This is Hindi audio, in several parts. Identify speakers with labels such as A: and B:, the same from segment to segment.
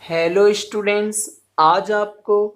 A: Hello students. आज आपको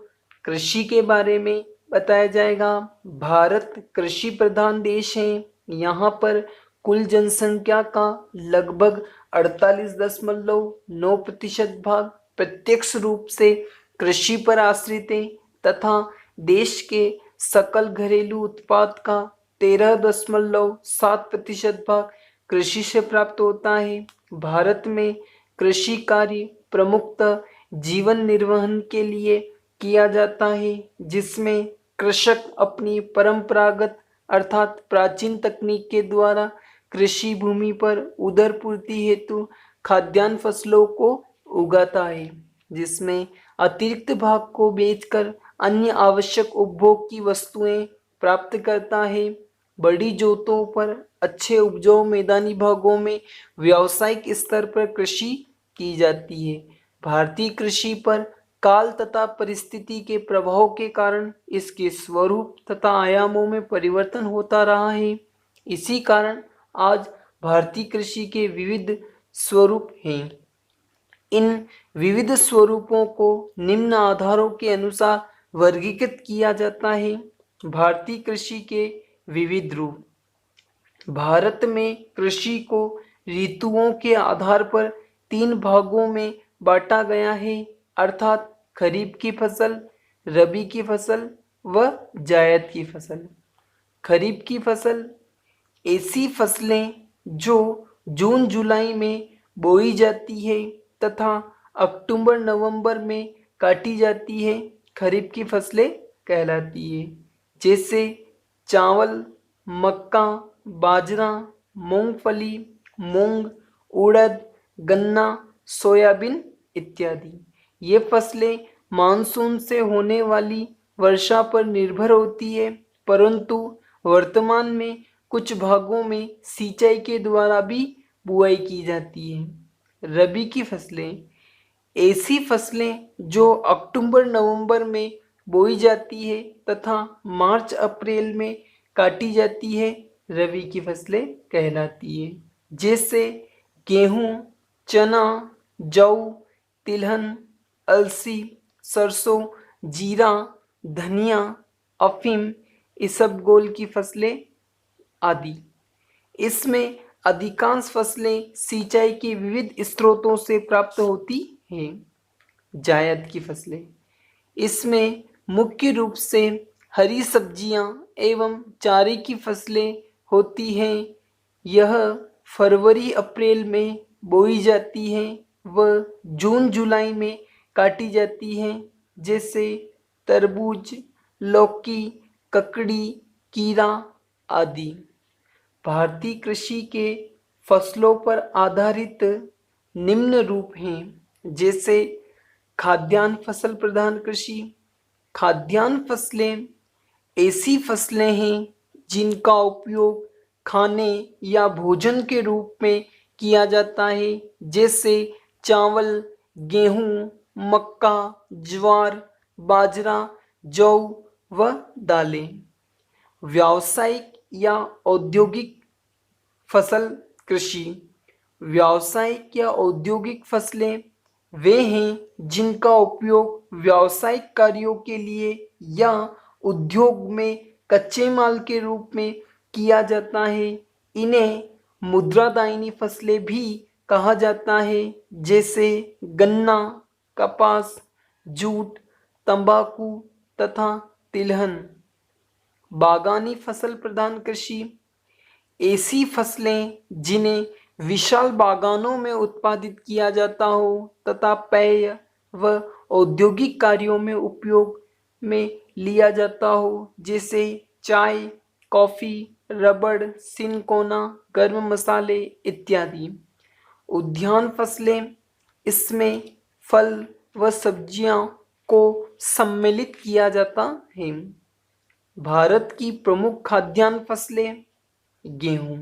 A: कृषि के बारे में बताया जाएगा। भारत कृषि प्रधान देश है। यहाँ पर कुल जनसंख्या का लगभग 48.9% भाग प्रत्यक्ष रूप से कृषि पर आश्रित है तथा देश के सकल घरेलू उत्पाद का 13.7% भाग कृषि से प्राप्त होता है। भारत में कृषि कार्य प्रमुखतः जीवन निर्वहन के लिए किया जाता है, जिसमें कृषक अपनी परंपरागत अर्थात प्राचीन तकनीक के द्वारा कृषि भूमि पर उदरपूर्ति हेतु खाद्यान्न फसलों को उगाता है, जिसमें अतिरिक्त भाग को बेचकर अन्य आवश्यक उपभोग की वस्तुएं प्राप्त करता है। बड़ी जोतों पर अच्छे उपजाऊ मैदानी भागों में व्यावसायिक स्तर पर कृषि की जाती है। भारतीय कृषि पर काल तथा परिस्थिति के प्रभाव के कारण इसके स्वरूप तथा आयामों में परिवर्तन होता रहा है। इसी कारण आज भारतीय कृषि के विविध स्वरूप हैं। इन विविध स्वरूपों को निम्न आधारों के अनुसार वर्गीकृत किया जाता है। भारतीय कृषि के विविध रूप। भारत में कृषि को ऋतुओं के आधार पर 3 भागों में बांटा गया है, अर्थात खरीफ की फसल, रबी की फसल व जायद की फसल। खरीफ की फसल ऐसी फसलें जो जून जुलाई में बोई जाती है तथा अक्टूबर नवंबर में काटी जाती है, खरीफ की फसलें कहलाती है। जैसे चावल, मक्का, बाजरा, मूंगफली, मूंग, उड़द, गन्ना, सोयाबीन इत्यादि। ये फसलें मानसून से होने वाली वर्षा पर निर्भर होती है, परंतु वर्तमान में कुछ भागों में सिंचाई के द्वारा भी बुआई की जाती है। रबी की फसलें ऐसी फसलें जो अक्टूबर नवंबर में बोई जाती है तथा मार्च अप्रैल में काटी जाती है, रबी की फसलें कहलाती है। जैसे गेहूँ, चना, जौ, तिलहन, अलसी, सरसों, जीरा, धनिया, अफीम, इसबगोल की फसलें आदि। इसमें अधिकांश फसलें सिंचाई के विविध स्रोतों से प्राप्त होती हैं। जायद की फसलें इसमें मुख्य रूप से हरी सब्जियां एवं चारे की फसलें होती हैं। यह फरवरी अप्रैल में बोई जाती हैं व जून जुलाई में काटी जाती हैं। जैसे तरबूज, लौकी, ककड़ी, कीरा आदि। भारतीय कृषि के फसलों पर आधारित निम्न रूप हैं, जैसे खाद्यान्न फसल प्रधान कृषि। खाद्यान्न फसलें ऐसी फसलें हैं जिनका उपयोग खाने या भोजन के रूप में किया जाता है, जैसे चावल, गेहूं, मक्का, ज्वार, बाजरा, जौ व दालें। व्यावसायिक या औद्योगिक फसल कृषि। व्यावसायिक या औद्योगिक फसलें वे हैं जिनका उपयोग व्यावसायिक कार्यों के लिए या उद्योग में कच्चे माल के रूप में किया जाता है। इन्हें मुद्रादायिनी फसलें भी कहा जाता है, जैसे गन्ना, कपास, जूट, तंबाकू तथा तिलहन। बागानी फसल प्रधान कृषि ऐसी फसलें जिन्हें विशाल बागानों में उत्पादित किया जाता हो तथा पेय व औद्योगिक कार्यों में उपयोग में लिया जाता हो, जैसे चाय, कॉफी, रबड़, सिनकोना, गर्म मसाले इत्यादि। उद्यान फसलें इसमें फल व सब्जियां को सम्मिलित किया जाता है। भारत की प्रमुख खाद्यान्न फसलें गेहूं।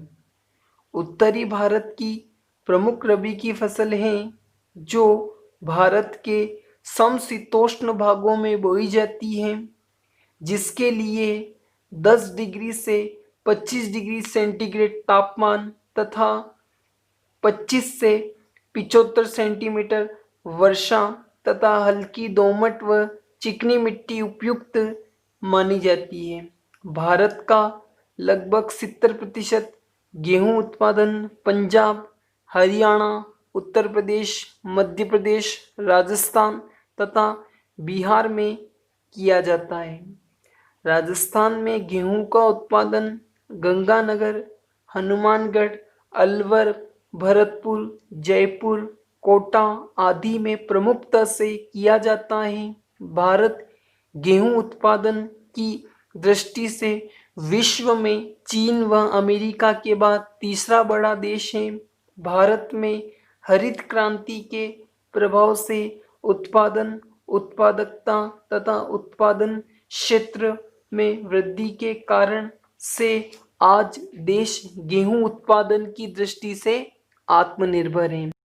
A: उत्तरी भारत की प्रमुख रबी की फसल है जो भारत के समशीतोष्ण भागों में बोई जाती है, जिसके लिए 10 डिग्री से 25 डिग्री सेंटीग्रेड तापमान तथा 25 से 75 सेंटीमीटर वर्षा तथा हल्की दोमट व चिकनी मिट्टी उपयुक्त मानी जाती है। भारत का लगभग 70% गेहूं उत्पादन पंजाब, हरियाणा, उत्तर प्रदेश, मध्य प्रदेश, राजस्थान तथा बिहार में किया जाता है। राजस्थान में गेहूं का उत्पादन गंगानगर, हनुमानगढ़, अलवर, भरतपुर, जयपुर, कोटा आदि में प्रमुखता से किया जाता है। भारत गेहूं उत्पादन की दृष्टि से विश्व में चीन व अमेरिका के बाद तीसरा बड़ा देश है। भारत में हरित क्रांति के प्रभाव से उत्पादन, उत्पादकता तथा उत्पादन क्षेत्र में वृद्धि के कारण से आज देश गेहूं उत्पादन की दृष्टि से आत्मनिर्भर है।